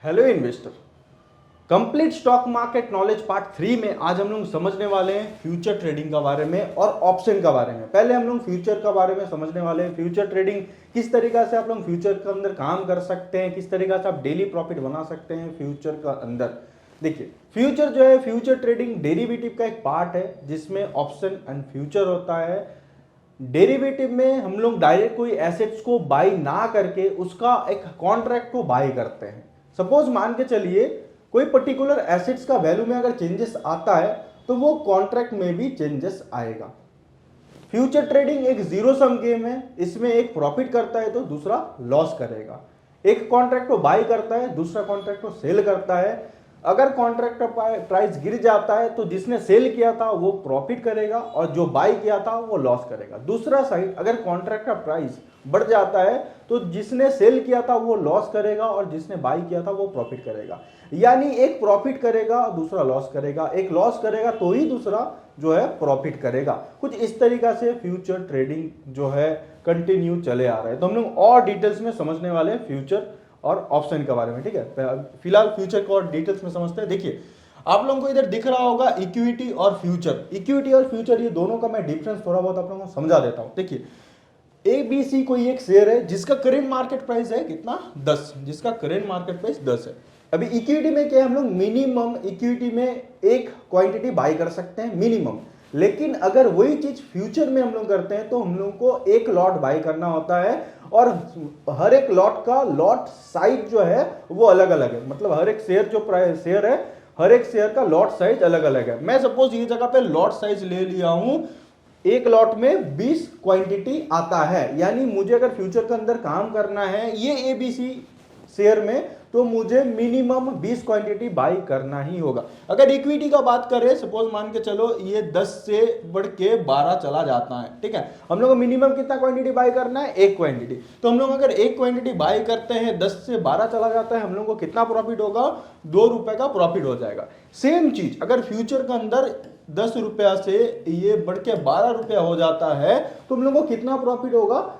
Hello investor. Complete stock market knowledge part 3 में आज हम लोग समझने वाले हैं फ्यूचर ट्रेडिंग का बारे में और ऑप्शन का बारे में। पहले हम लोग फ्यूचर का बारे में समझने वाले हैं। फ्यूचर ट्रेडिंग किस तरीका से आप लोग फ्यूचर के अंदर काम कर सकते हैं, किस तरीका से आप डेली प्रॉफिट बना सकते हैं फ्यूचर का अंदर। देखिए, फ्यूचर जो है, फ्यूचर ट्रेडिंग डेरिवेटिव का एक पार्ट है जिसमें ऑप्शन एंड फ्यूचर होता है। डेरिवेटिव में हम लोग डायरेक्ट कोई एसेट्स को बाई ना करके उसका एक कॉन्ट्रैक्ट को बाई करते हैं। सपोज मान के चलिए कोई पर्टिकुलर एसेट्स का वैल्यू में अगर चेंजेस आता है तो वो कॉन्ट्रैक्ट में भी चेंजेस आएगा। फ्यूचर ट्रेडिंग एक जीरो सम गेम है। इसमें एक प्रॉफिट करता है तो दूसरा लॉस करेगा। एक कॉन्ट्रैक्ट को बाई करता है, दूसरा कॉन्ट्रैक्ट को सेल करता है। अगर कॉन्ट्रैक्ट का प्राइस गिर जाता है तो जिसने सेल किया था वो प्रॉफिट करेगा और जो बाई किया था वो लॉस करेगा। दूसरा साइड, अगर कॉन्ट्रैक्ट का प्राइस बढ़ जाता है तो जिसने सेल किया था वो लॉस करेगा और जिसने बाई किया था वो प्रॉफिट करेगा। यानी एक प्रॉफिट करेगा, दूसरा लॉस करेगा, एक लॉस करेगा तो ही दूसरा जो है प्रॉफिट करेगा। कुछ इस तरीका से फ्यूचर ट्रेडिंग जो है कंटिन्यू चले आ रहा है। तो हम लोग और डिटेल्स में समझने वाले हैं फ्यूचर और ऑप्शन के बारे में, ठीक है। फिलहाल फ्यूचर को और डिटेल्स में समझते हैं। देखिए, आप लोगों को इधर दिख रहा होगा इक्विटी और फ्यूचर। इक्विटी और फ्यूचर ये दोनों का मैं डिफरेंस थोड़ा बहुत आप लोगों को समझा देता हूं। देखिए, एबीसी कोई एक शेयर है जिसका करेंट मार्केट प्राइस है कितना, 10, जिसका करेंट मार्केट प्राइस 10 है। अभी इक्विटी में क्या, हम लोग मिनिमम इक्विटी में एक क्वांटिटी बाई कर सकते हैं मिनिमम। लेकिन अगर वही चीज फ्यूचर में हम लोग करते हैं तो हम लोग को एक लॉट बाई करना होता है और हर एक लॉट का लॉट साइज जो है वो अलग अलग है। मतलब हर एक शेयर जो प्राइस शेयर है, हर एक शेयर का लॉट साइज अलग अलग है। मैं सपोज ये जगह पे लॉट साइज ले लिया हूं, एक लॉट में 20 क्वांटिटी आता है। यानी मुझे अगर फ्यूचर के अंदर काम करना है ये एबीसी शेयर में तो मुझे मिनिमम 20 क्वांटिटी बाई करना ही होगा। अगर इक्विटी का बात करें, सपोज मान के चलो ये 10 से बढ़ के 12 चला जाता है, ठीक है। हम लोग को मिनिमम कितना क्वांटिटी बाई करना है, एक क्वांटिटी। तो हम लोग अगर एक क्वांटिटी बाई करते हैं, 10 से 12 चला जाता है, हम लोग को कितना प्रॉफिट होगा, 2 रुपए का प्रॉफिट हो जाएगा। सेम चीज अगर फ्यूचर के अंदर 10 रुपया से ये बढ़ के 12 रुपया हो जाता है तो हम लोग को कितना प्रॉफिट होगा,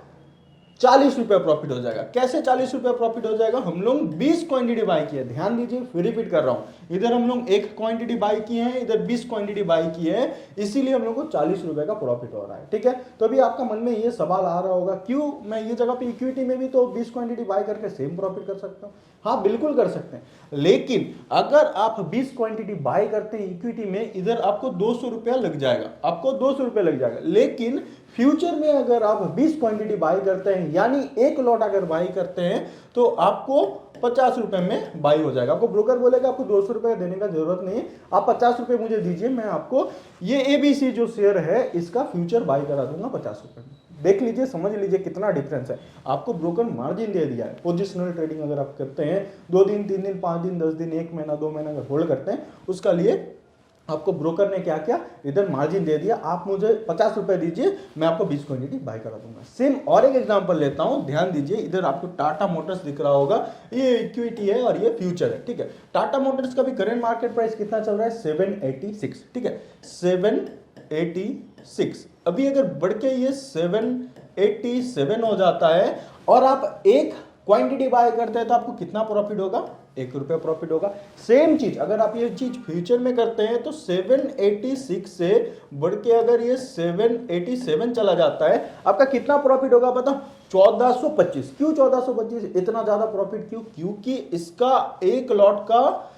40 रुपया प्रॉफिट हो जाएगा। कैसे 40 रुपया प्रॉफिट हो जाएगा, हम लोग 20 क्वांटिटी बाई किए। ध्यान दीजिए, फिर रिपीट कर रहा हूं, इधर हम लोग एक क्वांटिटी बाई किए हैं, इधर 20 क्वांटिटी बाई किए हैं, इसीलिए हम लोग को 40 रुपए का प्रॉफिट हो रहा है, ठीक है। तो अभी आपका मन में ये सवाल आ रहा होगा, क्यों मैं ये जगह पे इक्विटी में भी तो 20 क्वांटिटी बाई करके सेम प्रॉफिट कर सकता हूं। हाँ, बिल्कुल कर सकते हैं, लेकिन अगर आप 20 क्वांटिटी बाई करते हैं इक्विटी में, इधर आपको 200 रुपया लग जाएगा, आपको 200 रुपया लग जाएगा। लेकिन फ्यूचर में अगर आप 20 क्वांटिटी बाई करते हैं, यानी एक लॉट अगर बाई करते हैं तो आपको 50 रुपए में बाई हो जाएगा। आपको ब्रोकर बोलेगा आपको 200 रुपए देने का जरूरत नहीं है, आप 50 रुपए मुझे दीजिए, मैं आपको ये एबीसी जो शेयर है इसका फ्यूचर बाई करा दूंगा 50 रुपए में। देख लीजिए, समझ लीजिए कितना डिफरेंस है। आपको ब्रोकर मार्जिन दे दिया है। पोजिशनल ट्रेडिंग अगर आप करते हैं 2 दिन, 3 दिन, 5 दिन, 10 दिन, 1 महीना, 2 महीना अगर होल्ड करते हैं, उसका लिए आपको ब्रोकर ने क्या किया, इधर मार्जिन दे दिया, आप मुझे 50 रुपए दीजिए, मैं आपको 20 क्वांटिटी बाय करा दूंगा। सेम और एक एग्जांपल लेता हूं, ध्यान दीजिए, इधर आपको टाटा मोटर्स दिख रहा होगा, ये इक्विटी है और ये फ्यूचर है, ठीक है। टाटा मोटर्स का भी करंट मार्केट प्राइस कितना चल रहा है, 786, ठीक है, 786। अभी अगर बढ़ के ये 787 हो जाता है और आप एक क्वांटिटी बाय करते हैं तो आपको कितना प्रॉफिट होगा, 1 रुपया प्रॉफिट होगा। सेम चीज अगर आप ये चीज फ्यूचर में करते हैं तो 786 से बढ़ के अगर ये 787 चला जाता है, आपका कितना प्रॉफिट होगा पता, 1425। क्यों 1425, इतना ज्यादा प्रॉफिट क्यों, क्योंकि इसका एक लॉट का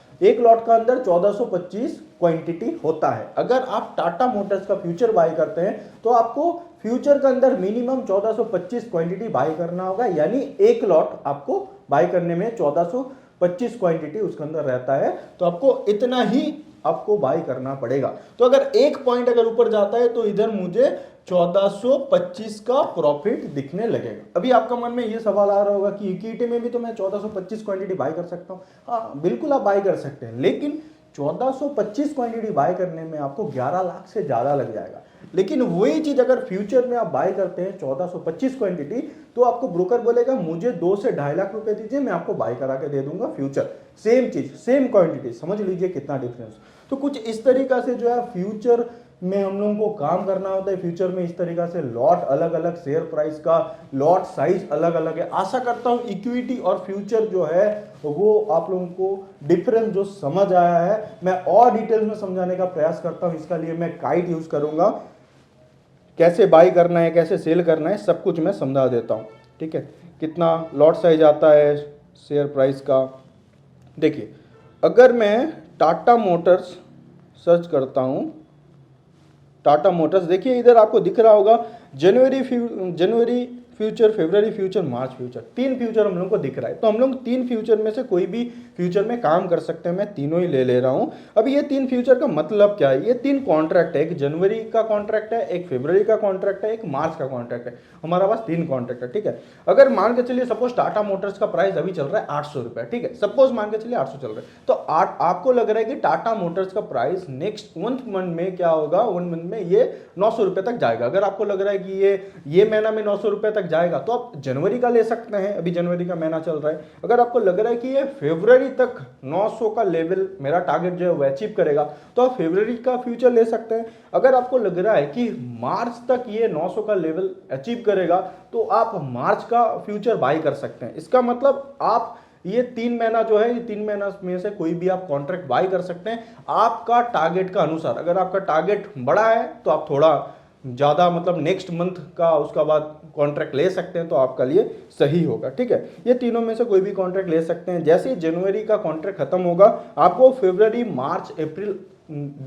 अंदर 1425 क्वांटिटी होता है। अगर आप टाटा मोटर्स का फ्यूचर बाय करते हैं तो आपको फ्यूचर के अंदर मिनिमम 1425 क्वांटिटी बाय करना होगा। यानी एक लॉट आपको बाय करने में 1425 क्वांटिटी उसके अंदर रहता है, तो आपको इतना ही आपको बाय करना पड़ेगा। तो अगर एक पॉइंट अगर ऊपर जाता है तो इधर मुझे 1425 का प्रॉफिट दिखने लगेगा। अभी आपका मन में ये सवाल आ रहा होगा कि इक्विटी में भी तो मैं 1425 क्वांटिटी बाय कर सकता हूं। हाँ, बिल्कुल आप बाय कर सकते हैं, लेकिन 1425 क्वांटिटी बाय करने में आपको 11 लाख से ज्यादा लग जाएगा। लेकिन वही चीज अगर फ्यूचर में आप बाय करते हैं 1425 क्वांटिटी, तो आपको ब्रोकर बोलेगा मुझे 2 से 2.5 लाख रुपए दीजिए, मैं आपको बाय करा के दे दूंगा फ्यूचर। सेम चीज, सेम क्वांटिटी, समझ लीजिए कितना डिफरेंस। तो कुछ इस तरीका से जो है फ्यूचर में हम लोगों को काम करना होता है फ्यूचर में इस तरीका से, लॉट अलग अलग, शेयर प्राइस का लॉट साइज अलग अलग है। आशा करता हूं इक्विटी और फ्यूचर जो है वो आप लोगों को डिफरेंस जो समझ आया है। मैं और डिटेल में समझाने का प्रयास करता हूं, इसका लिए मैं काइट यूज करूंगा, कैसे बाई करना है कैसे सेल करना है सब कुछ मैं समझा देता हूं। ठीक है, कितना लॉट साइज आता है शेयर प्राइस का। देखिए, अगर मैं टाटा मोटर्स सर्च करता हूं, टाटा मोटर्स, देखिए इधर आपको दिख रहा होगा जनवरी फ्यूचर, फरवरी फ्यूचर, मार्च फ्यूचर, 3 फ्यूचर हम लोग को दिख रहा है। तो हम लोग 3 फ्यूचर में से कोई भी फ्यूचर में काम कर सकते हैं, मैं तीनों ही ले रहा हूं। अब ये 3 फ्यूचर का मतलब क्या है, ये 3 कॉन्ट्रैक्ट है, एक जनवरी का कॉन्ट्रैक्ट है, एक फरवरी का कॉन्ट्रैक्ट है, एक मार्च का कॉन्ट्रैक्ट है, हमारा पास 3 कॉन्ट्रैक्ट है। ठीक है, अगर मान के चलिए सपोज टाटा मोटर्स का प्राइस अभी चल रहा है 800 रुपए, ठीक है, सपोज मान के चलिए 800 चल रहा है, तो आपको लग रहा है कि टाटा मोटर्स का प्राइस नेक्स्ट मंथ में क्या होगा, 1 मंथ में ये 900 रुपए तक जाएगा। अगर आपको लग रहा है कि ये महीना में 900 रुपए तक जाएगा तो आप जनवरी का ले सकते हैं, अभी जनवरी का महीना चल रहा है। अगर आपको लग रहा है कि ये फरवरी तक 900 का लेवल मेरा टारगेट जो है वो अचीव करेगा तो आप फरवरी का फ्यूचर ले सकते हैं। अगर आपको लग रहा है कि मार्च तक ये 900 का लेवल अचीव करेगा तो आप मार्च का फ्यूचर बाई कर सकते हैं। इसका मतलब आप ये 3 महीना जो है, ये 3 महीना में से कोई भी आप कॉन्ट्रैक्ट बाई कर सकते हैं आपका टारगेट का अनुसार। अगर आपका टारगेट बड़ा है तो आप थोड़ा ज़्यादा मतलब नेक्स्ट मंथ का उसका बाद कॉन्ट्रैक्ट ले सकते हैं तो आपका लिए सही होगा। ठीक है, ये तीनों में से कोई भी कॉन्ट्रैक्ट ले सकते हैं। जैसे ही जनवरी का कॉन्ट्रैक्ट खत्म होगा आपको फरवरी, मार्च, अप्रैल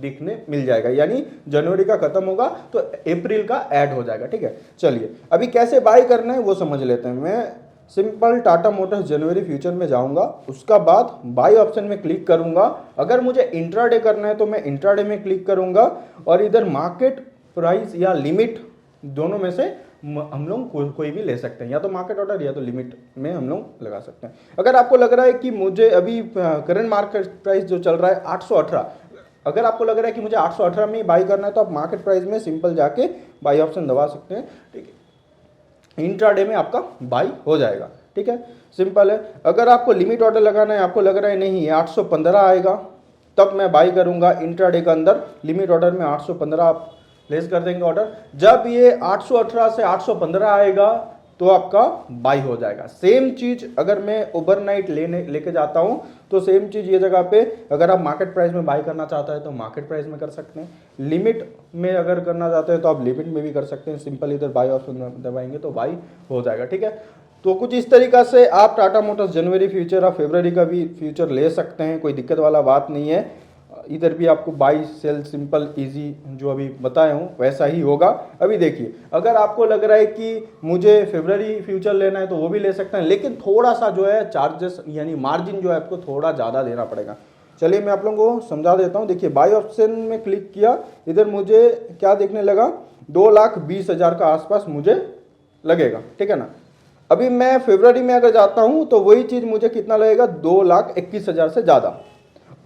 दिखने मिल जाएगा, यानी जनवरी का खत्म होगा तो अप्रैल का ऐड हो जाएगा। ठीक है, चलिए अभी कैसे बाई करना है वो समझ लेते हैं। मैं सिंपल टाटा मोटर्स जनवरी फ्यूचर में जाऊंगा, उसका बाद बाई ऑप्शन में क्लिक करूंगा। अगर मुझे इंट्राडे करना है तो मैं इंट्राडे में क्लिक करूंगा और इधर मार्केट प्राइस या लिमिट दोनों में से हम लोग कोई भी ले सकते हैं, या तो मार्केट ऑर्डर या तो लिमिट में हम लोग लगा सकते हैं। अगर आपको लग रहा है कि मुझे अभी करंट मार्केट प्राइस जो चल रहा है 818, अगर आपको लग रहा है कि मुझे 818 में ही बाई करना है तो आप मार्केट प्राइस में सिंपल जाके बाई ऑप्शन दबा सकते हैं। ठीक है, इंट्राडे में आपका बाई हो जाएगा। ठीक है, सिंपल है। अगर आपको लिमिट ऑर्डर लगाना है, आपको लग रहा है नहीं ये 815 आएगा तब मैं बाई करूंगा इंट्राडे के अंदर, लिमिट ऑर्डर में 815 आप प्लेस कर देंगे ऑर्डर। जब ये 818 से 815 आएगा तो आपका बाई हो जाएगा। सेम चीज अगर मैं ओवरनाइट लेके जाता हूं तो सेम चीज ये जगह पे, अगर आप मार्केट प्राइस में बाई करना चाहते हैं तो मार्केट प्राइस में कर सकते हैं, लिमिट में अगर करना चाहते हैं तो आप लिमिट में भी कर सकते हैं। सिंपल इधर बाई ऑप्शन दबाएंगे तो बाई हो जाएगा। ठीक है, तो कुछ इस तरीका से आप टाटा मोटर्स जनवरी फ्यूचर और फरवरी का भी फ्यूचर ले सकते हैं, कोई दिक्कत वाला बात नहीं है। इधर भी आपको बाई सेल सिंपल इजी जो अभी बताया हूँ वैसा ही होगा। अभी देखिए, अगर आपको लग रहा है कि मुझे फरवरी फ्यूचर लेना है तो वो भी ले सकते हैं, लेकिन थोड़ा सा जो है चार्जेस यानी मार्जिन जो है आपको थोड़ा ज़्यादा देना पड़ेगा। चलिए मैं आप लोगों को समझा देता हूँ। देखिए, बाई ऑप्शन में क्लिक किया, इधर मुझे क्या देखने लगा, 2,20,000 का आसपास मुझे लगेगा। ठीक है ना, अभी मैं फरवरी में अगर जाता हूँ तो वही चीज़ मुझे कितना लगेगा, 2,21,000 से ज़्यादा।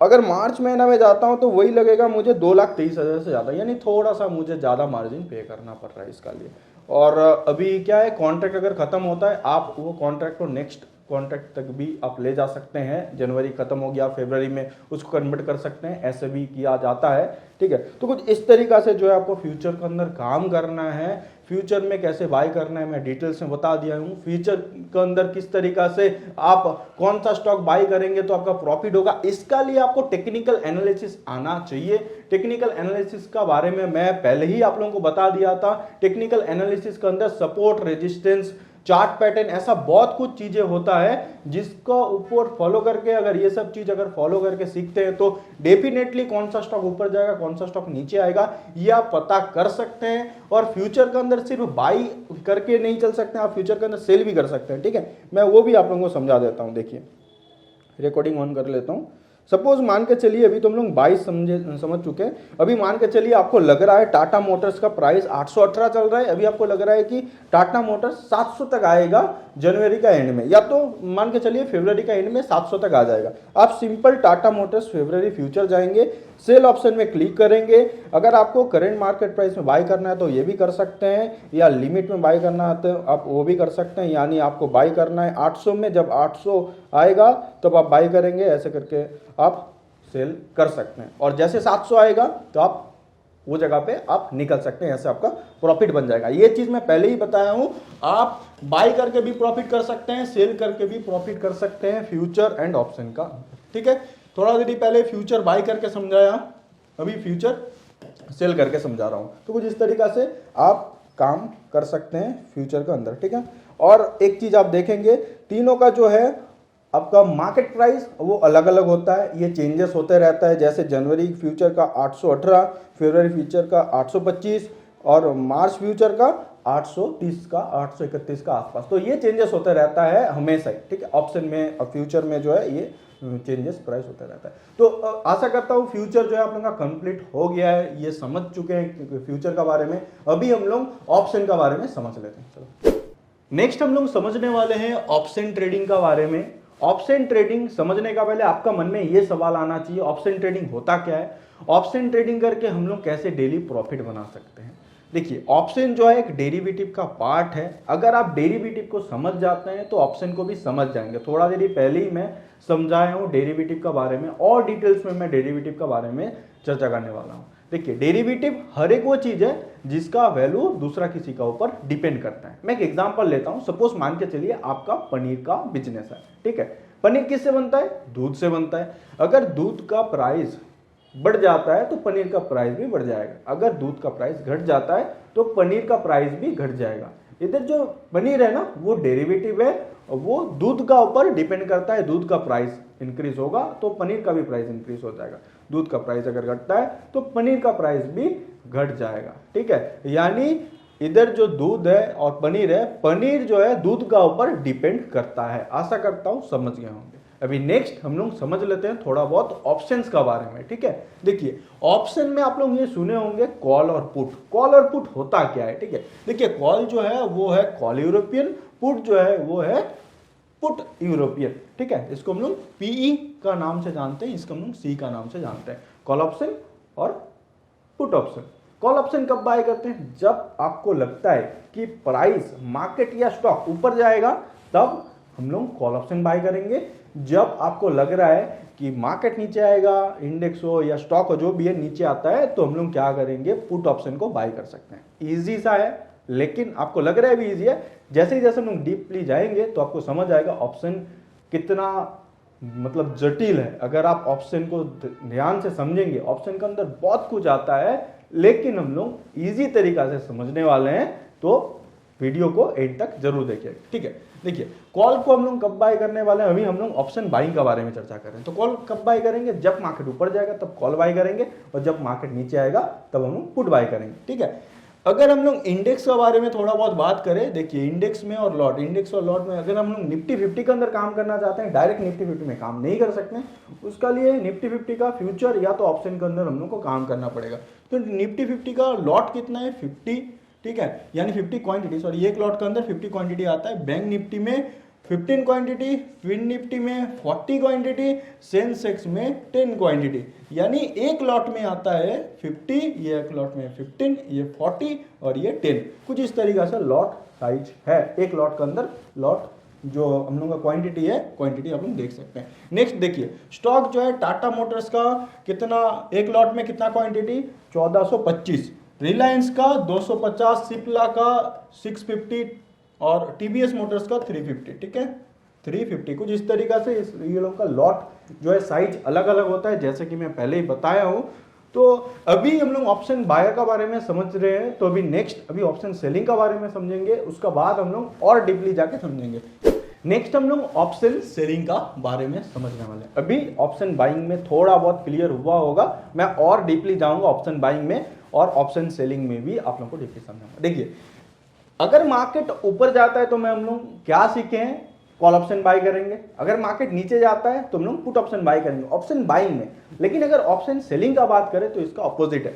अगर मार्च महीना में जाता हूं तो वही लगेगा मुझे 2,23,000 से ज़्यादा, यानी थोड़ा सा मुझे ज़्यादा मार्जिन पे करना पड़ रहा है इसका लिए। और अभी क्या है, कॉन्ट्रैक्ट अगर खत्म होता है आप वो कॉन्ट्रैक्ट को नेक्स्ट कॉन्ट्रैक्ट तक भी आप ले जा सकते हैं। जनवरी खत्म हो गया, फरवरी में उसको कन्वर्ट कर सकते हैं, ऐसे भी किया जाता है। ठीक है, तो कुछ इस तरीका से जो है आपको फ्यूचर के अंदर काम करना है। फ्यूचर में कैसे बाय करना है मैं डिटेल्स में बता दिया हूं। फ्यूचर के अंदर किस तरीका से आप कौन सा स्टॉक बाय करेंगे तो आपका प्रॉफिट होगा, इसका लिए आपको टेक्निकल एनालिसिस आना चाहिए। टेक्निकल एनालिसिस का बारे में मैं पहले ही आप लोगों को बता दिया था। टेक्निकल एनालिसिस के अंदर सपोर्ट, रेजिस्टेंस, चार्ट पैटर्न, ऐसा बहुत कुछ चीजें होता है जिसको ऊपर फॉलो करके, अगर ये सब चीज अगर फॉलो करके सीखते हैं तो डेफिनेटली कौन सा स्टॉक ऊपर जाएगा कौन सा स्टॉक नीचे आएगा ये आप पता कर सकते हैं। और फ्यूचर के अंदर सिर्फ बाई करके नहीं चल सकते, आप फ्यूचर के अंदर सेल भी कर सकते हैं। ठीक है, मैं वो भी आप लोगों को समझा देता हूं। देखिए, रिकॉर्डिंग ऑन कर लेता हूं। सपोज मान के चलिए, अभी तो हम लोग 22 समझ चुके हैं। अभी मान के चलिए आपको लग रहा है टाटा मोटर्स का प्राइस 818 चल रहा है, अभी आपको लग रहा है कि टाटा मोटर्स 700 तक आएगा जनवरी का एंड में, या तो मान के चलिए फरवरी का एंड में 700 तक आ जाएगा। आप सिंपल टाटा मोटर्स फरवरी फ्यूचर जाएंगे, सेल ऑप्शन में क्लिक करेंगे। अगर आपको करंट मार्केट प्राइस में बाय करना है तो ये भी कर सकते हैं, या लिमिट में बाय करना है तो आप वो भी कर सकते हैं। यानी आपको बाय करना है 800 में, जब 800 आएगा तब आप बाय करेंगे, ऐसे करके आप सेल कर सकते हैं। और जैसे 700 आएगा तो आप वो जगह पे आप निकल सकते हैं, ऐसे आपका प्रॉफिट बन जाएगा। ये चीज मैं पहले ही बताया हूं, आप बाय करके भी प्रॉफिट कर सकते हैं, सेल करके भी प्रॉफिट कर सकते हैं, फ्यूचर एंड ऑप्शन का। ठीक है, थोड़ा देर पहले फ्यूचर बाय करके समझाया, अभी फ्यूचर सेल करके समझा रहा हूं। तो कुछ इस तरीका से आप काम कर सकते हैं फ्यूचर के अंदर। ठीक है, और एक चीज आप देखेंगे, तीनों का जो है आपका मार्केट प्राइस वो अलग अलग होता है, ये चेंजेस होते रहता है। जैसे जनवरी फ्यूचर का 818, फरवरी फ्यूचर का 825 और मार्च फ्यूचर का 830 का 831 का आसपास। तो ये चेंजेस होते रहता है हमेशा ही। ठीक है, ऑप्शन में और फ्यूचर में जो है ये चेंजेस प्राइस होता रहता है। तो आशा करता हूँ फ्यूचर जो है आप लोगों का कंप्लीट हो गया है, ये समझ चुके हैं फ्यूचर का बारे में। अभी हम लोग ऑप्शन का बारे में समझ लेते हैं। चलो नेक्स्ट हम लोग समझने वाले हैं ऑप्शन ट्रेडिंग का बारे में। ऑप्शन ट्रेडिंग समझने का पहले आपका मन में ये सवाल आना चाहिए, ऑप्शन ट्रेडिंग होता क्या है, ऑप्शन ट्रेडिंग करके हम लोग कैसे डेली प्रॉफिट बना सकते हैं। देखिए, ऑप्शन जो है एक डेरिवेटिव का पार्ट है। अगर आप डेरिवेटिव को समझ जाते हैं तो ऑप्शन को भी समझ जाएंगे। थोड़ा देर पहले ही मैं समझाया हूं डेरिवेटिव का बारे में, और डिटेल्स में मैं डेरिवेटिव का बारे में चर्चा करने वाला हूं। देखिए, डेरिवेटिव हर एक वो चीज है जिसका वैल्यू दूसरा किसी का ऊपर डिपेंड करता है। मैं एक एग्जांपल लेता हूं, सपोज मान के चलिए आपका पनीर का बिजनेस है। ठीक है, पनीर किससे बनता है, दूध से बनता है। अगर दूध का प्राइस बढ़ जाता है तो पनीर का प्राइस भी बढ़ जाएगा, अगर दूध का प्राइस घट जाता है तो पनीर का प्राइस भी घट जाएगा। इधर जो पनीर है ना वो डेरिवेटिव है, वो दूध का ऊपर डिपेंड करता है। दूध का प्राइस इंक्रीज होगा तो पनीर का भी प्राइस इंक्रीज हो जाएगा, दूध का प्राइस अगर घटता है तो पनीर का प्राइस भी घट जाएगा। ठीक है, यानी इधर जो दूध है और पनीर है, पनीर जो है दूध का ऊपर डिपेंड करता है। आशा करता हूं समझ गए होंगे। अभी नेक्स्ट हम लोग समझ लेते हैं थोड़ा बहुत ऑप्शंस का बारे में। ठीक है, देखिए ऑप्शन में आप लोग ये सुने होंगे कॉल और पुट। कॉल और पुट होता क्या है, ठीक है, देखिए कॉल जो है वो है कॉल यूरोपियन, पुट जो है वो है पुट यूरोपियन। ठीक है, इसको हम लोग पीई का नाम से जानते हैं, इसको हम लोग सी का नाम से जानते हैं, कॉल ऑप्शन और पुट ऑप्शन। कॉल ऑप्शन कब बाय करते हैं, जब आपको लगता है कि प्राइस मार्केट या स्टॉक ऊपर जाएगा तब हम लोग कॉल ऑप्शन बाय करेंगे। जब आपको लग रहा है कि मार्केट नीचे आएगा, इंडेक्स हो या स्टॉक हो जो भी है नीचे आता है, तो हम लोग क्या करेंगे, पुट ऑप्शन को बाय कर सकते हैं। इजी सा है, लेकिन आपको लग रहा है भी इजी है, जैसे ही जैसे हम लोग डीपली जाएंगे तो आपको समझ आएगा ऑप्शन कितना मतलब जटिल है। अगर आप ऑप्शन को ध्यान से समझेंगे, ऑप्शन के अंदर बहुत कुछ आता है, लेकिन हम लोग इजी तरीका से समझने वाले हैं, तो वीडियो को एंड तक जरूर देखिए। ठीक है, देखिए कॉल को हम लोग कब बाय करने वाले हैं, अभी हम लोग ऑप्शन बाइंग के बारे में चर्चा कर रहे हैं। तो कॉल कब बाय करेंगे, जब मार्केट ऊपर जाएगा तब कॉल बाय करेंगे, और जब मार्केट नीचे आएगा तब हम लोग पुट बाय करेंगे। ठीक है, अगर हम लोग इंडेक्स के बारे में थोड़ा बहुत बात करें, देखिए इंडेक्स में और लॉट, इंडेक्स और लॉट में अगर हम लोग निफ्टी 50 के अंदर काम करना चाहते हैं, डायरेक्ट निफ्टी 50 में काम नहीं कर सकते, उसका लिए निफ्टी 50 का फ्यूचर या तो ऑप्शन के अंदर हम लोग को काम करना पड़ेगा। तो निफ्टी 50 का लॉट कितना है, 50। ठीक है, यानी 50 क्वांटिटी, सॉरी एक लॉट के अंदर 50 क्वांटिटी आता है। बैंक निफ्टी में 15 क्वांटिटी, फिन निफ्टी में 40 क्वांटिटी, सेंसेक्स में 10 क्वांटिटी, यानी एक लॉट में आता है 50, ये एक लॉट में 15, ये 40 और ये 10। कुछ इस तरीका से लॉट साइज है एक लॉट के अंदर। लॉट जो हम लोग का क्वांटिटी है, क्वांटिटी आप लोग देख सकते हैं। नेक्स्ट देखिए स्टॉक जो है टाटा मोटर्स का कितना, एक लॉट में कितना क्वांटिटी, 1425, रिलायंस का 250, सिप्ला का 650 और टीवीएस मोटर्स का 350। ठीक है, 350। कुछ इस तरीका से ये लोग का लॉट जो है साइज अलग अलग होता है, जैसे कि मैं पहले ही बताया हूं। तो अभी हम लोग ऑप्शन बायर का बारे में समझ रहे हैं, तो अभी नेक्स्ट अभी ऑप्शन सेलिंग का बारे में समझेंगे, उसका बाद हम लोग और डीपली जाके समझेंगे। नेक्स्ट हम लोग ऑप्शन सेलिंग का बारे में समझने वाले हैं। अभी ऑप्शन बाइंग में थोड़ा बहुत क्लियर हुआ होगा, मैं और डीपली जाऊंगा ऑप्शन बाइंग में, और ऑप्शन सेलिंग में भी आप लोगों को डीपली समझाऊंगा। देखिए अगर मार्केट ऊपर जाता है तो मैं हम लोग क्या सीखे हैं, कॉल ऑप्शन बाय करेंगे। अगर मार्केट नीचे जाता है तो हम लोग पुट ऑप्शन बाय करेंगे ऑप्शन बाइंग में। लेकिन अगर ऑप्शन सेलिंग का बात करें तो इसका ऑपोजिट है।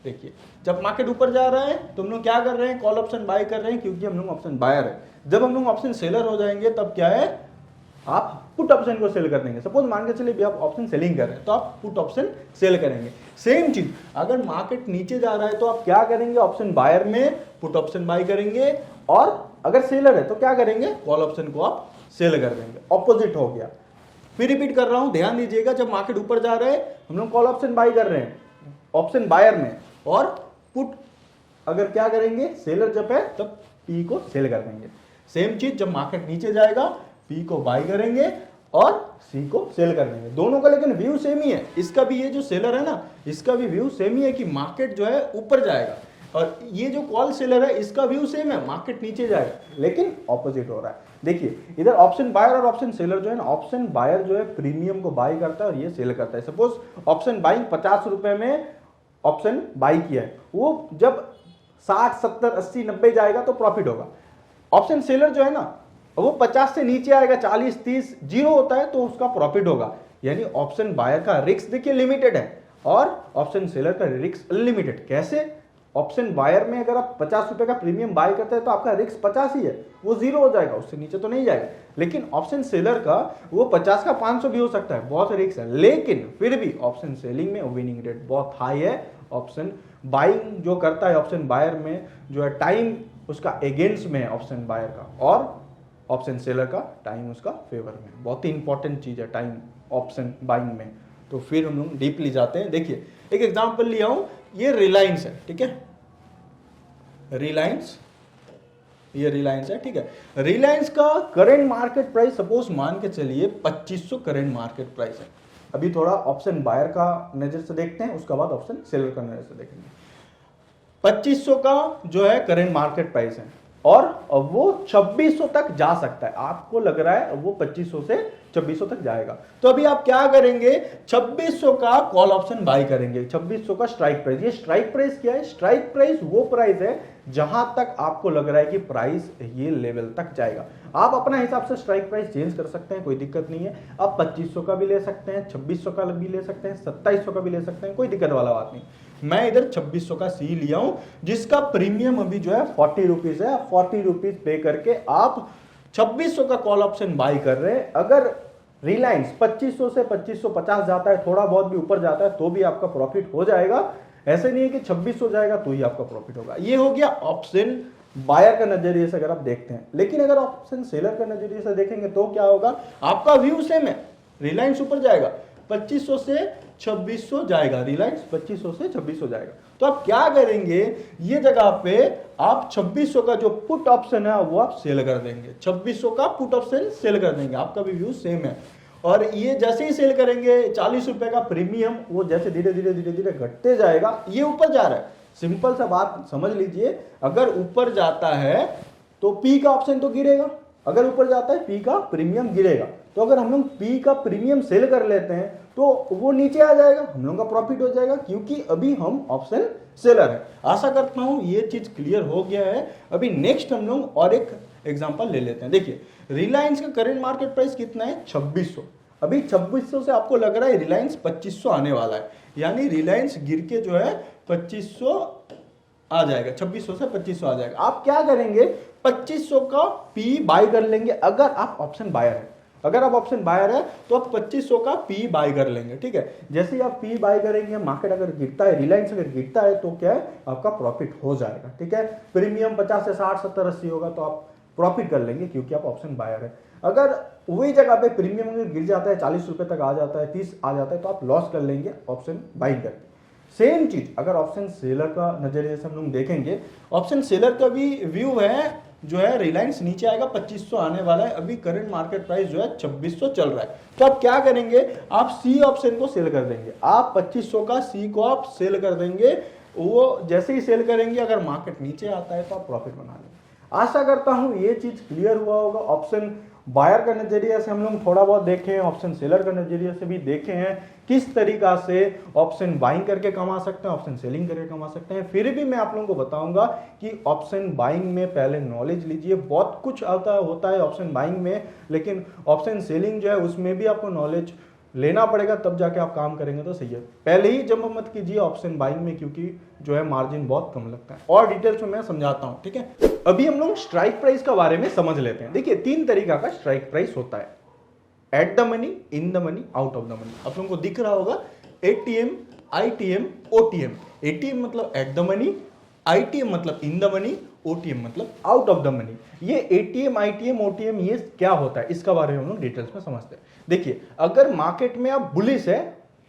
देखिए जब मार्केट ऊपर जा रहा है तो हम लोग क्या कर रहे हैं, कॉल ऑप्शन बाय कर रहे हैं, क्योंकि हम लोग ऑप्शन बायर है। जब हम लोग ऑप्शन सेलर हो जाएंगे तब क्या है, आप पुट ऑप्शन को सेल कर देंगे। सपोज मान के चलिए भी आप ऑप्शन सेलिंग कर रहे हैं तो आप पुट ऑप्शन सेल करेंगे। सेम चीज अगर मार्केट नीचे जा रहा है तो आप क्या करेंगे, ऑप्शन बायर में पुट ऑप्शन बाय करेंगे, और अगर सेलर है तो क्या करेंगे, कॉल ऑप्शन को आप सेल कर देंगे। ऑपोजिट हो गया। फिर रिपीट कर रहा हूं, ध्यान दीजिएगा, जब मार्केट ऊपर जा रहा है हम लोग कॉल ऑप्शन बाय कर रहे हैं ऑप्शन बायर में, और पुट अगर क्या करेंगे, सेलर जब है तब पी को सेल कर देंगे। सेम चीज जब मार्केट नीचे जाएगा पी को बाई करेंगे और सी को सेल कर देंगे। दोनों का लेकिन व्यू सेम ही है, इसका भी ये जो सेलर है ना इसका भी व्यू सेम ही है कि मार्केट जो है ऊपर जाएगा, और ये जो कॉल सेलर है इसका व्यू सेम है, मार्केट नीचे जाएगा, लेकिन ऑपोजिट हो रहा है। देखिए इधर ऑप्शन बायर और ऑप्शन सेलर जो है ना, ऑप्शन बायर जो है प्रीमियम को बाई करता है और ये सेल करता है। सपोज ऑप्शन बाइंग 50 रुपए में ऑप्शन बाई किया है, वो जब 60 70 80 90 जाएगा तो प्रॉफिट होगा। ऑप्शन सेलर जो है ना वो 50 से नीचे आएगा, 40 30 जीरो होता है तो उसका प्रॉफिट होगा। यानी ऑप्शन बायर का रिस्क देखिए लिमिटेड है और ऑप्शन सेलर का रिस्क अनलिमिटेड। कैसे? ऑप्शन बायर में अगर आप 50 रुपए का प्रीमियम बाय करते हैं तो आपका रिस्क 50 ही है, वो जीरो हो जाएगा, उससे नीचे तो नहीं जाएगा। लेकिन ऑप्शन सेलर का वो 50 का 500 भी हो सकता है, बहुत रिस्क है, लेकिन फिर भी ऑप्शन सेलिंग में विनिंग रेट बहुत हाई है। ऑप्शन बाइंग जो करता है ऑप्शन बायर में जो है टाइम उसका अगेंस्ट में है ऑप्शन बायर का, और ऑप्शन सेलर का टाइम उसका फेवर में। बहुत ही इंपॉर्टेंट चीज है टाइम ऑप्शन बाइंग में। तो फिर हम लोग डीपली जाते हैं। देखिए एक एग्जांपल लिया हूं, ये रिलायंस है, ठीक है, रिलायंस, ये रिलायंस है, ठीक है। रिलायंस का करंट मार्केट प्राइस सपोज मान के चलिए 2500 करंट मार्केट प्राइस है। अभी थोड़ा ऑप्शन बायर का नजर से देखते हैं, उसके बाद ऑप्शन सेलर का नजर से देखेंगे। 2500 का जो है करंट मार्केट प्राइस है और अब वो 2600 तक जा सकता है। आपको लग रहा है वो 2500 से 2600 तक जाएगा, तो अभी आप क्या करेंगे, 2600 का कॉल ऑप्शन बाय करेंगे। 2600 का स्ट्राइक प्राइस, ये स्ट्राइक प्राइस क्या है? स्ट्राइक प्राइस वो प्राइस है जहां तक आपको लग रहा है कि प्राइस ये लेवल तक जाएगा। आप अपना हिसाब से स्ट्राइक प्राइस चेंज कर सकते हैं, कोई दिक्कत नहीं है। आप 2500 का भी ले सकते हैं, 2600 का भी ले सकते हैं, 2700 का भी ले सकते हैं, कोई दिक्कत वाला बात नहीं। मैं इधर 2600 का सी लिया हूं जिसका प्रीमियम अभी जो है 40 रुपीज है। 40 रुपीज पे करके आप 2600 का कॉल ऑप्शन बाय कर रहे हैं। अगर रिलायंस 2500 से 2550 जाता है, थोड़ा बहुत भी ऊपर जाता है तो भी आपका प्रॉफिट हो जाएगा। ऐसे नहीं है कि 2600 जाएगा तो ही आपका प्रॉफिट होगा। ये हो गया ऑप्शन बायर का नजरिए से अगर आप देखते हैं। लेकिन अगर ऑप्शन सेलर का नजरिए से देखेंगे तो क्या होगा, आपका व्यू सेम है, रिलायंस ऊपर जाएगा, 2500 से 2600 जाएगा, रिलायंस 2500 से 2600 जाएगा। तो आप क्या करेंगे, ये जगह पे आप 2600 का जो पुट ऑप्शन है वो आप सेल कर देंगे। 2600 का पुट ऑप्शन सेल कर देंगे, आपका भी व्यू सेम है। और ये जैसे ही सेल करेंगे 40 रुपए का प्रीमियम वो जैसे धीरे धीरे घटते जाएगा, ये ऊपर जा रहा है। सिंपल सा बात समझ लीजिए, अगर ऊपर जाता है तो पी का ऑप्शन तो गिरेगा, अगर ऊपर जाता है पी का प्रीमियम गिरेगा। तो अगर हम लोग पी का प्रीमियम सेल कर लेते हैं तो वो नीचे आ जाएगा, हम लोग का प्रॉफिट हो जाएगा, क्योंकि अभी हम ऑप्शन सेलर है। आशा करता हूं ये चीज क्लियर हो गया है। अभी नेक्स्ट हम लोग और एक एग्जांपल ले लेते हैं। देखिए रिलायंस का करंट मार्केट प्राइस कितना है, 2600। अभी 2600 से आपको लग रहा है रिलायंस 2500 आने वाला है, यानी रिलायंस गिर के जो है 2500 आ जाएगा, 2600 से 2500 आ जाएगा। आप क्या करेंगे, 2500 का पी बाय कर लेंगे। अगर आप ऑप्शन बायर है, अगर आप ऑप्शन बायर है तो आप 2500 का पी बाय कर लेंगे, ठीक है। जैसे ही आप पी बाय करेंगे, मार्केट अगर गिरता है, रिलायंस अगर गिरता है तो क्या है, आपका प्रॉफिट हो जाएगा, ठीक है। प्रीमियम 50 से 60 70 80 होगा तो आप प्रॉफिट कर लेंगे क्योंकि आप ऑप्शन बायर है। अगर वही जगह पे प्रीमियम अगर गिर जाता है, 40 रुपए तक आ जाता है, 30 आ जाता है, तो आप लॉस कर लेंगे ऑप्शन बाइंग करके। सेम चीज अगर ऑप्शन सेलर का नजरिए से हम लोग देखेंगे, ऑप्शन सेलर का भी व्यू है जो है रिलायंस नीचे आएगा, 2500 आने वाला है। अभी करंट मार्केट प्राइस जो है 2600 चल रहा है। तो आप क्या करेंगे, आप सी ऑप्शन को सेल कर देंगे। आप 2500 का सी को आप सेल कर देंगे। वो जैसे ही सेल करेंगे, अगर मार्केट नीचे आता है तो आप प्रॉफिट बना लेंगे। आशा करता हूं ये चीज क्लियर हुआ होगा। ऑप्शन बायर का नजरिया से हम लोग थोड़ा बहुत देखे हैं, ऑप्शन सेलर का नजरिया से भी देखे हैं किस तरीका से ऑप्शन बाइंग करके कमा सकते हैं, ऑप्शन सेलिंग करके कमा सकते हैं। फिर भी मैं आप लोगों को बताऊंगा कि ऑप्शन बाइंग में पहले नॉलेज लीजिए। बहुत कुछ होता है ऑप्शन बाइंग में, लेकिन ऑप्शन सेलिंग जो है उसमें भी आपको नॉलेज लेना पड़ेगा, तब जाके आप काम करेंगे तो सही है। पहले ही जंप मत कीजिए ऑप्शन बाइंग में, क्योंकि जो है मार्जिन बहुत कम लगता है। और डिटेल्स में मैं समझाता हूं, ठीक है। अभी हम लोग स्ट्राइक प्राइस का बारे में समझ लेते हैं। देखिए 3 तरीका का स्ट्राइक प्राइस होता है, at the money, in the money, out of the money. आप लोगों को दिख रहा होगा एटीएम, आईटीएम, ओटीएम। एटीएम मतलब एट द मनी, आईटीएम मतलब इन द मनी, ओटीएम मतलब आउट ऑफ द मनी। ये एटीएम, आईटीएम, ओटीएम ये क्या होता है, इसका बारे में हम लोग डिटेल्स में समझते हैं। देखिए अगर मार्केट में आप बुलिश है,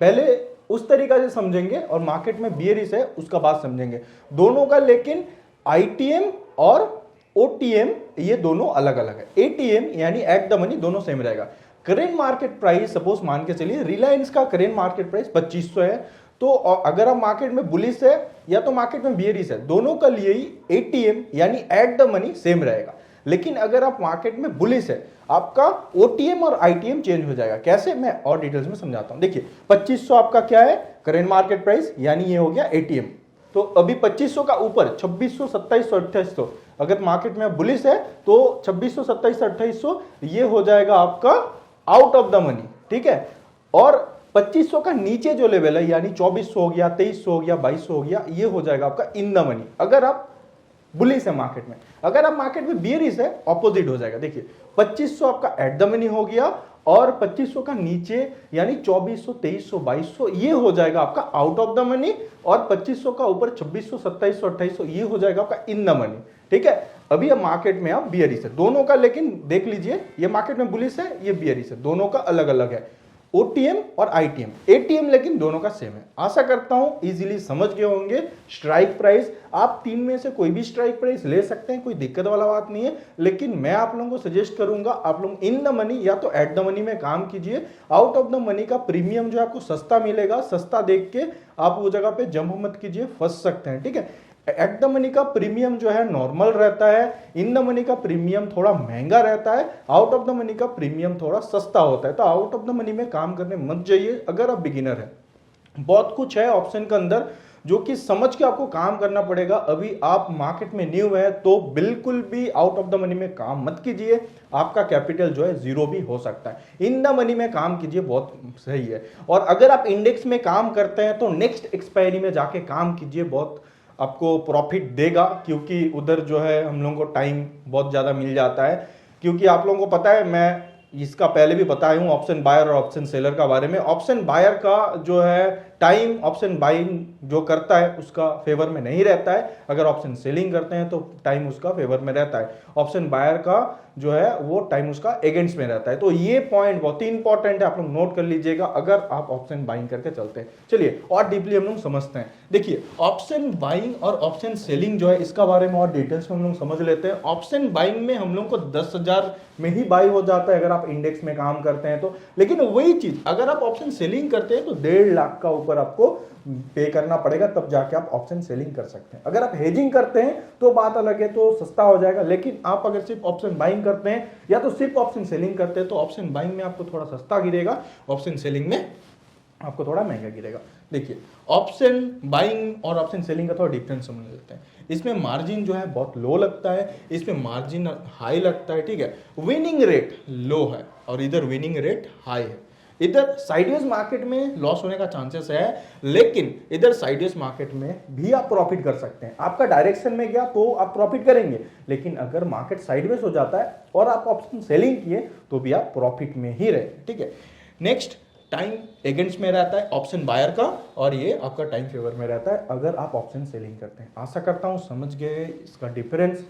पहले उस तरीका से समझेंगे और मार्केट में बियरिश है उसका बात समझेंगे दोनों का। लेकिन आईटीएम और ओटीएम ये दोनों अलग अलग है। एटीएम यानी एट द मनी दोनों सेम रहेगा। करेंट मार्केट प्राइस सपोज मान के चलिए रिलायंस का करेंट मार्केट प्राइस 2500 है, तो अगर आप मार्केट में बुलिश है या तो मार्केट में बियरिश है, दोनों का लिए ही एटीएम यानी एट द मनी सेम रहेगा। लेकिन अगर आप मार्केट में बुलिश है आपका ओटीएम और आईटीएम चेंज हो जाएगा। कैसे, मैं और डिटेल्स में समझाता हूं। देखिए 2500 आपका क्या है, करेंट मार्केट प्राइस, यानी ये हो गया एटीएम। तो अभी 2500 का ऊपर 2600, 2700, 2800, अगर मार्केट में बुलिश है तो 2600, 2700, 2800 ये हो जाएगा आपका आउट ऑफ द मनी, ठीक है। और 2500 का नीचे जो लेवल है यानी 2400 हो गया, 2300 हो गया, 2200 हो गया, ये हो जाएगा आपका इन द मनी अगर आप बुलिश है मार्केट में। अगर आप मार्केट में बियरिश है ऑपोजिट हो जाएगा। देखिए 2500 आपका एट द मनी हो गया और 2500 का नीचे यानी 2400, 2300, 2200 ये हो जाएगा आपका आउट ऑफ द मनी, और 2500 का ऊपर 2600, 2700, 2800 ये हो जाएगा आपका इन द मनी, ठीक है। अभी अब मार्केट में आप बियरिश है दोनों का, लेकिन देख लीजिए ये मार्केट में बुलिश है, ये बियरिश है, दोनों का अलग अलग है ओटीएम और आईटीएम। एटीएम लेकिन दोनों का सेम है। आशा करता हूं इजीली समझ गए होंगे। स्ट्राइक प्राइस आप तीन में से कोई भी स्ट्राइक प्राइस ले सकते हैं, कोई दिक्कत वाला बात नहीं है। लेकिन मैं आप लोगों को सजेस्ट करूंगा आप लोग इन द मनी या तो एट द मनी में काम कीजिए। आउट ऑफ द मनी का प्रीमियम जो आपको सस्ता मिलेगा, सस्ता देख के आप वो जगह पे जंप मत कीजिए, फंस सकते हैं, ठीक है। एट द मनी का प्रीमियम जो है नॉर्मल रहता है, इन द मनी का प्रीमियम थोड़ा महंगा रहता है, आउट ऑफ द मनी का प्रीमियम थोड़ा सस्ता होता है। तो आउट ऑफ द मनी में काम करने मत जाइए अगर आप बिगिनर है। बहुत कुछ है ऑप्शन के अंदर जो कि समझ के आपको काम करना पड़ेगा। अभी आप मार्केट में न्यू है तो बिल्कुल भी आउट ऑफ द मनी में काम मत कीजिए, आपका कैपिटल जो है जीरो भी हो सकता है। इन द मनी में काम कीजिए, बहुत सही है। और अगर आप इंडेक्स में काम करते हैं तो नेक्स्ट एक्सपायरी में जाके काम कीजिए, बहुत आपको प्रॉफिट देगा, क्योंकि उधर जो है हम लोगों को टाइम बहुत ज़्यादा मिल जाता है। क्योंकि आप लोगों को पता है, मैं इसका पहले भी बताया हूँ ऑप्शन बायर और ऑप्शन सेलर का बारे में। ऑप्शन बायर का जो है टाइम ऑप्शन बाइंग जो करता है उसका फेवर में नहीं रहता है, अगर ऑप्शन सेलिंग करते हैं तो टाइम उसका फेवर में रहता है। ऑप्शन बायर का जो है वो टाइम उसका अगेंस्ट में रहता है। तो ये पॉइंट बहुत ही इंपॉर्टेंट है, आप लोग नोट कर लीजिएगा अगर आप ऑप्शन बाइंग करके चलते हैं। चलिए और डीपली हम लोग समझते हैं। देखिए ऑप्शन बाइंग और ऑप्शन सेलिंग जो है इसका बारे में और डिटेल्स में हम लोग समझ लेते हैं। ऑप्शन बाइंग में हम लोग को 10,000 में ही बाई हो जाता है अगर आप इंडेक्स में काम करते हैं तो। लेकिन वही चीज अगर आप ऑप्शन सेलिंग करते हैं तो 1.5 लाख का ऊपर आपको पे करना पड़ेगा, तब जाके आप ऑप्शन सेलिंग कर सकते हैं। अगर आप हेजिंग करते हैं तो बात अलग है, तो सस्ता हो जाएगा। लेकिन आप अगर सिर्फ ऑप्शन बाइंग करते हैं या तो सिर्फ ऑप्शन सेलिंग करते हैं तो ऑप्शन बाइंग में आपको थोड़ा सस्ता गिरेगा, ऑप्शन सेलिंग में आपको थोड़ा महंगा गिरेगा। देखिए ऑप्शन बाइंग और ऑप्शन सेलिंग का थोड़ा डिफरेंस समझ लेते हैं। इसमें मार्जिन जो है बहुत लो लगता है, इसमें मार्जिन हाई लगता है, ठीक है। विनिंग रेट लो है और इधर विनिंग रेट हाई है। इधर साइडवेज मार्केट में लॉस होने का चांसेस है, लेकिन इधर साइडवेज मार्केट में भी आप प्रॉफिट कर सकते हैं। आपका डायरेक्शन में गया तो आप प्रॉफिट करेंगे, लेकिन अगर मार्केट साइडवेज हो जाता है और आप ऑप्शन सेलिंग किए तो भी आप प्रॉफिट में ही रहे, ठीक है। नेक्स्ट टाइम अगेंस्ट में रहता है ऑप्शन बायर का, और ये आपका टाइम फेवर में रहता है अगर आप ऑप्शन सेलिंग करते हैं। आशा करता हूं समझ गए इसका डिफरेंस।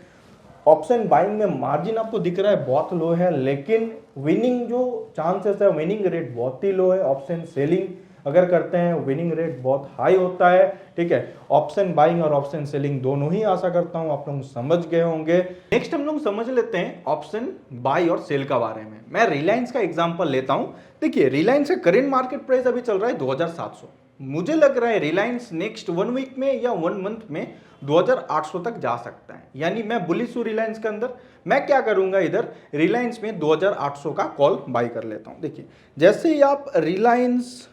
ऑप्शन बाइंग में मार्जिन आपको दिख रहा है बहुत लो है, लेकिन विनिंग जो चांसेस है विनिंग रेट बहुत ही लो है। ऑप्शन सेलिंग अगर करते हैं विनिंग रेट बहुत हाई होता है, ठीक है। ऑप्शन बाइंग और ऑप्शन सेलिंग दोनों ही आशा करता हूं आप लोग समझ गए होंगे। नेक्स्ट हम लोग समझ लेते हैं ऑप्शन बाई और सेल का बारे में। मैं रिलायंस का एग्जांपल लेता हूं। देखिए रिलायंस का करेंट मार्केट प्राइस अभी चल रहा है 2700। मुझे लग रहा है रिलायंस नेक्स्ट 1 वीक में या 1 मंथ में 2800 तक जा सकता है, यानी मैं बुलिश हूं रिलायंस के अंदर। मैं क्या करूंगा, इधर रिलायंस में 2800 का कॉल बाई कर लेता हूं। देखिए जैसे ही आप रिलायंस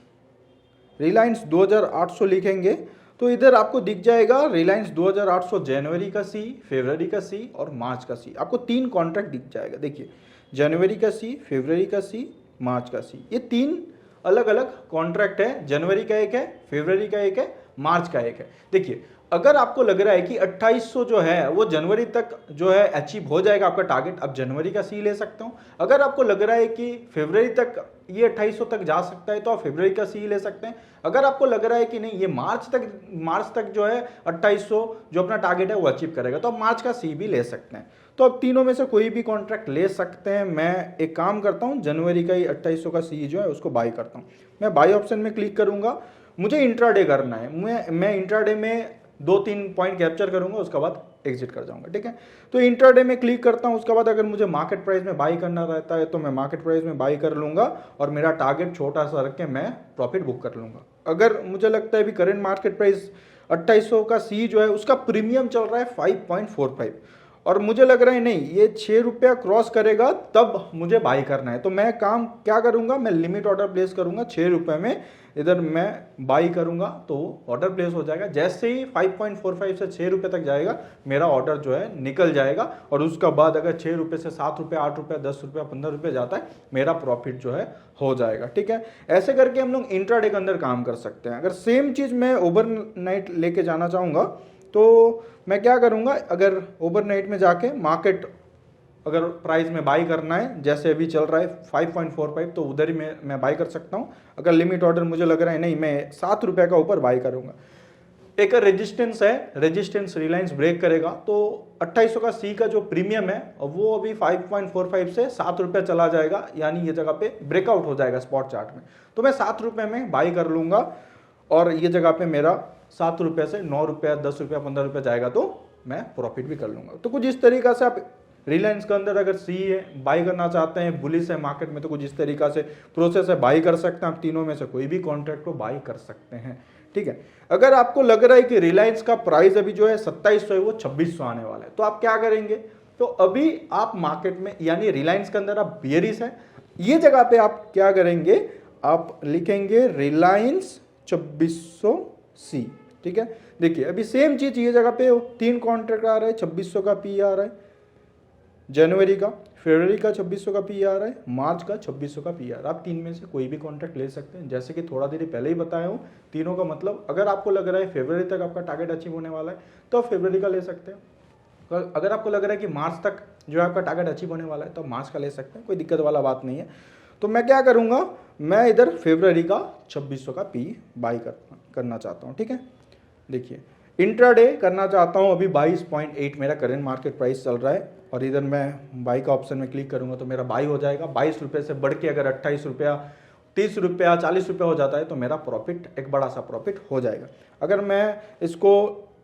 2800 लिखेंगे तो इधर आपको दिख जाएगा रिलायंस 2800 जनवरी का सी, फरवरी का सी और मार्च का सी। आपको 3 कॉन्ट्रैक्ट दिख जाएगा। देखिए जनवरी का सी, फरवरी का सी, मार्च का सी, ये 3 अलग अलग कॉन्ट्रैक्ट है। जनवरी का एक है, फरवरी का एक है, मार्च का एक है। देखिए अगर आपको लग रहा है कि 2800 जो है वो जनवरी तक जो है अचीव हो जाएगा आपका टारगेट, आप जनवरी का सी ले सकते हो। अगर आपको लग रहा है कि फरवरी तक ये 2800 तक जा सकता है तो आप फरवरी का सी ले सकते हैं। अगर आपको लग रहा है कि नहीं ये मार्च तक जो है 2800 जो अपना टारगेट है वो अचीव करेगा तो आप मार्च का सी भी ले सकते हैं। तो अब तीनों में से कोई भी कॉन्ट्रैक्ट ले सकते हैं। मैं एक काम करता हूं, जनवरी का ही 2800 का सी जो है उसको बाई करता हूं। मैं बाई ऑप्शन में क्लिक करूंगा मुझे इंट्राडे करना है, मैं इंट्राडे में 2-3 पॉइंट कैप्चर करूंगा, उसके बाद एग्जिट कर जाऊंगा, ठीक है। तो इंट्राडे में क्लिक करता हूं, उसके बाद अगर मुझे मार्केट प्राइस में बाई करना रहता है तो मैं मार्केट प्राइस में बाई कर लूंगा और मेरा टारगेट छोटा सा रख के मैं प्रॉफिट बुक कर लूंगा। अगर मुझे लगता है अभी करंट मार्केट प्राइस 2800 का सी जो है उसका प्रीमियम चल रहा है 5.45 और मुझे लग रहा है नहीं ये 6 रुपया क्रॉस करेगा तब मुझे बाई करना है, तो मैं काम क्या करूंगा, मैं लिमिट ऑर्डर प्लेस करूंगा 6 रुपये में, इधर मैं बाई करूंगा तो ऑर्डर प्लेस हो जाएगा। जैसे ही 5.45 से 6 रुपये तक जाएगा मेरा ऑर्डर जो है निकल जाएगा और उसका बाद अगर 6 रुपये से 7 रुपये, 8 रुपये, 10 रुपये, 15 रुपये जाता है मेरा प्रॉफिट जो है हो जाएगा, ठीक है। ऐसे करके हम लोग इंट्राडे के अंदर काम कर सकते हैं। अगर सेम चीज़ मैं ओवरनाइट लेके जाना चाहूँगा तो मैं क्या करूँगा, अगर ओवरनाइट में जाके मार्केट अगर प्राइस में बाई करना है, जैसे अभी चल रहा है 5.45 तो उधर ही मैं बाई कर सकता हूँ। अगर लिमिट ऑर्डर मुझे लग रहा है नहीं मैं 7 रुपये का ऊपर बाई करूँगा। एक रेजिस्टेंस है, रेजिस्टेंस रिलायंस ब्रेक करेगा तो 2800 का सी का जो प्रीमियम है वो अभी 5.45 से 7 रुपये चला जाएगा, यानी ये जगह पे ब्रेकआउट हो जाएगा स्पॉट चार्ट में, तो मैं 7 रुपये में बाई कर लूँगा और ये जगह पे मेरा 7 रुपये से 9 रुपये, 10 रुपये, 15 रुपये जाएगा तो मैं प्रॉफिट भी कर लूँगा। तो कुछ इस तरीका से आप रिलायंस के अंदर अगर सी है बाई करना चाहते हैं, बुलिश है मार्केट में, तो कुछ इस तरीका से प्रोसेस है, बाई कर सकते हैं आप तीनों में से कोई भी कॉन्ट्रैक्ट को बाई कर सकते हैं, ठीक है। अगर आपको लग रहा है कि रिलायंस का प्राइस अभी जो है 2700 है वो 2600 आने वाला है तो आप क्या करेंगे, तो अभी आप मार्केट में यानी रिलायंस के अंदर आप बियरिश है, ये जगह पे आप क्या करेंगे, आप लिखेंगे रिलायंस 2600 सी, ठीक है। देखिए अभी सेम चीज ये जगह पे 3 कॉन्ट्रैक्ट आ रहा है, 2600 का पी आ रहा है जनवरी का, फरवरी का 2600 का पी आ रहा है, मार्च का 2600 का पी आ रहा है। आप 3 में से कोई भी कॉन्ट्रैक्ट ले सकते हैं, जैसे कि थोड़ा देर पहले ही बताया हूँ। तीनों का मतलब अगर आपको लग रहा है फरवरी तक आपका टारगेट अचीव होने वाला है तो आप फरवरी का ले सकते हैं। अगर आपको लग रहा है कि मार्च तक जो है आपका टारगेट अचीव होने वाला है तो मार्च का ले सकते हैं, कोई दिक्कत वाला बात नहीं है। तो मैं क्या करूँगा, मैं इधर फरवरी का 2600 का पी बाई करना चाहता हूँ, ठीक है। देखिए इंट्राडे करना चाहता हूँ, अभी 22.8 मेरा करंट मार्केट प्राइस चल रहा है और इधर मैं बाई का ऑप्शन में क्लिक करूंगा तो मेरा बाई हो जाएगा। 22 रुपये से बढ़ के अगर 28 रुपया, 30 रुपया, 40 रुपया हो जाता है तो मेरा प्रॉफिट एक बड़ा सा प्रॉफिट हो जाएगा। अगर मैं इसको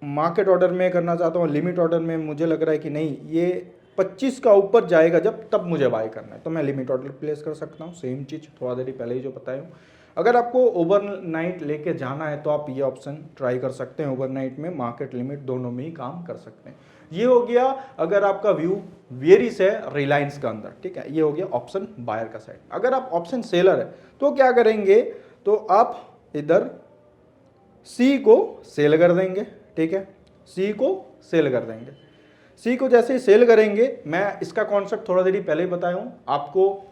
मार्केट ऑर्डर में करना चाहता हूँ, लिमिट ऑर्डर में मुझे लग रहा है कि नहीं ये 25 का ऊपर जाएगा जब तब मुझे बाई करना है तो मैं लिमिट ऑर्डर प्लेस कर सकता हूँ। सेम चीज़ थोड़ा देर पहले ही जो बताया हूँ। अगर आपको ओवरनाइट लेके जाना है तो आप ये ऑप्शन ट्राई कर सकते हैं, ओवरनाइट में मार्केट लिमिट दोनों में ही काम कर सकते हैं। ये हो गया अगर आपका व्यू वेरिस है रिलायंस का अंदर, ठीक है। ये हो गया ऑप्शन बायर का साइड। अगर आप ऑप्शन सेलर है तो क्या करेंगे, तो आप इधर सी को सेल कर देंगे, ठीक है। सी को सेल कर देंगे, सी को जैसे ही सेल करेंगे, मैं इसका कॉन्सेप्ट थोड़ा देर पहले ही बताया हूं आपको।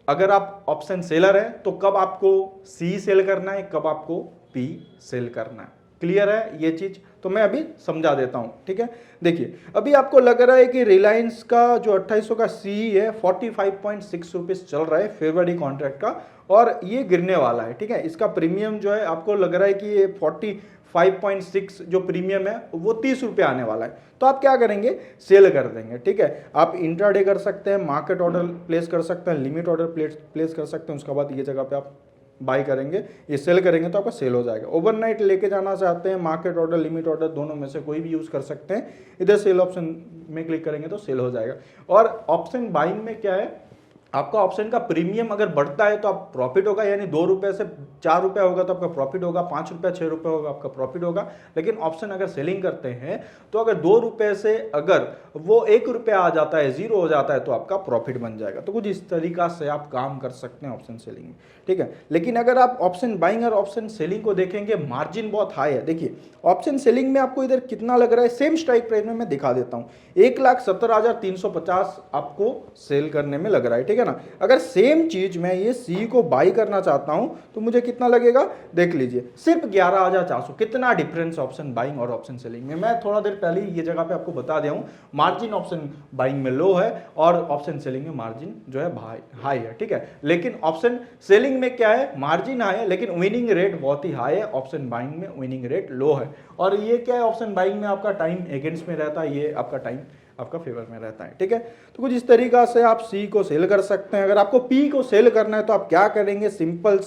अगर आप ऑप्शन सेलर है तो कब आपको सी सेल करना है, कब आपको पी सेल करना है, क्लियर है ये चीज, तो मैं अभी समझा देता हूं, ठीक है। देखिए अभी आपको लग रहा है कि रिलायंस का जो 2800 का सी है 45.6 रुपीज चल रहा है फरवरी कॉन्ट्रैक्ट का और ये गिरने वाला है, ठीक है। इसका प्रीमियम जो है आपको लग रहा है कि ये 45.6 जो प्रीमियम है वो 30 रुपये आने वाला है, तो आप क्या करेंगे, सेल कर देंगे, ठीक है। आप इंट्राडे कर सकते हैं, मार्केट ऑर्डर प्लेस कर सकते हैं, लिमिट ऑर्डर प्लेस कर सकते हैं, उसके बाद ये जगह पे आप बाई करेंगे, ये सेल करेंगे तो आपका सेल हो जाएगा। ओवरनाइट लेके जाना चाहते हैं, मार्केट ऑर्डर लिमिट ऑर्डर दोनों में से कोई भी यूज कर सकते हैं, इधर सेल ऑप्शन में क्लिक करेंगे तो सेल हो जाएगा। और ऑप्शन बाइंग में क्या है, आपका ऑप्शन का प्रीमियम अगर बढ़ता है तो आप प्रॉफिट होगा, यानी 2 रुपये से 4 रुपये होगा तो आपका प्रॉफिट होगा, 5 रुपये 6 रुपये होगा आपका प्रॉफिट होगा। लेकिन ऑप्शन अगर सेलिंग करते हैं तो अगर 2 रुपये से अगर वो 1 रुपया आ जाता है, 0 हो जाता है तो आपका प्रॉफिट बन जाएगा। तो कुछ इस तरीका से आप काम कर सकते हैं ऑप्शन सेलिंग में, ठीक है। लेकिन अगर आप ऑप्शन बाइंग और ऑप्शन सेलिंग को देखेंगे, मार्जिन बहुत हाई है। देखिए ऑप्शन सेलिंग में आपको इधर कितना लग रहा है, सेम स्ट्राइक प्राइस में मैं दिखा देता हूँ, 1,70,350 आपको सेल करने में लग रहा है, ठीक है ना। अगर सेम चीज मैं ये सी को बाई करना चाहता हूं तो मुझे कितना लगेगा, देख लीजिए, सिर्फ 11,400। कितना डिफरेंस ऑप्शन बाइंग और ऑप्शन सेलिंग में। मैं थोड़ा देर पहले ये जगह पे आपको बता दिया हूं, मार्जिन ऑप्शन बाइंग में लो है और ऑप्शन सेलिंग में मार्जिन जो है हाई है, ठीक है। लेकिन ऑप्शन सेलिंग में क्या है, मार्जिन हाई है लेकिन विनिंग रेट बहुत ही हाई है, ऑप्शन बाइंग में विनिंग रेट लो है। और ये क्या है, ऑप्शन बाइंग में आपका टाइम अगेंस्ट में रहता है, ये आपका टाइम आपका फेवर में रहता है। ठीक है, तो कुछ इस तरीका से आप सी को सेल कर सकते हैं। अगर आपको पी को सेल करना है तो आप क्या करेंगे, सिंपल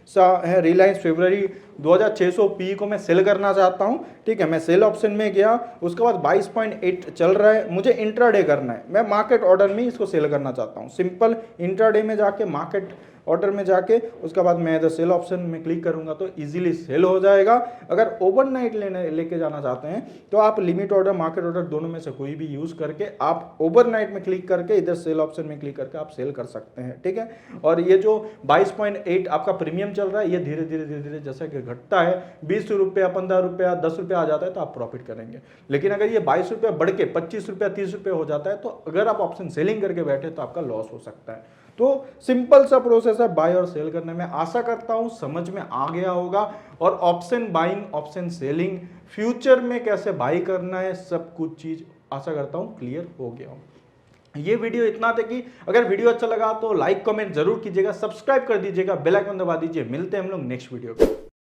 सा है, रिलायंस फरवरी 2600 पी को मैं सेल करना चाहता हूं। ठीक है, मैं सेल ऑप्शन में गया, उसके बाद 22.8 चल रहा है, मुझे इंट्राडे करना है, मैं मार्केट ऑर्डर में इसको सेल करना चाहता हूं। सिंपल इंट्राडे में जाके मार्केट ऑर्डर में जाके उसके बाद मैं इधर सेल ऑप्शन में क्लिक करूंगा तो इजीली सेल हो जाएगा। अगर ओवरनाइट लेके जाना चाहते हैं तो आप लिमिट ऑर्डर मार्केट ऑर्डर दोनों में से कोई भी यूज करके आप ओवरनाइट में क्लिक करके इधर सेल ऑप्शन में क्लिक करके आप सेल कर सकते हैं। ठीक है, और ये जो 22.8 आपका प्रीमियम चल रहा है, ये धीरे धीरे धीरे धीरे जैसा कि घटता है, 20 रुपया 15 रुपया 10 रुपया आ जाता है तो आप प्रॉफिट करेंगे। लेकिन अगर ये 22 रुपया बढ़ के 25 रुपया 30 रुपया हो जाता है तो अगर आप ऑप्शन सेलिंग करके बैठे तो आपका लॉस हो सकता है। तो सिंपल सा प्रोसेस है बाय और सेल करने में। आशा करता हूं समझ में आ गया होगा, और option buying option selling future में कैसे बाई करना है सब कुछ चीज आशा करता हूं क्लियर हो गया हो। ये वीडियो इतना था कि अगर वीडियो अच्छा लगा तो लाइक कमेंट जरूर कीजिएगा, सब्सक्राइब कर दीजिएगा, बेल आइकन दबा दीजिए। मिलते हैं हम लोग नेक्स्ट वीडियो पे।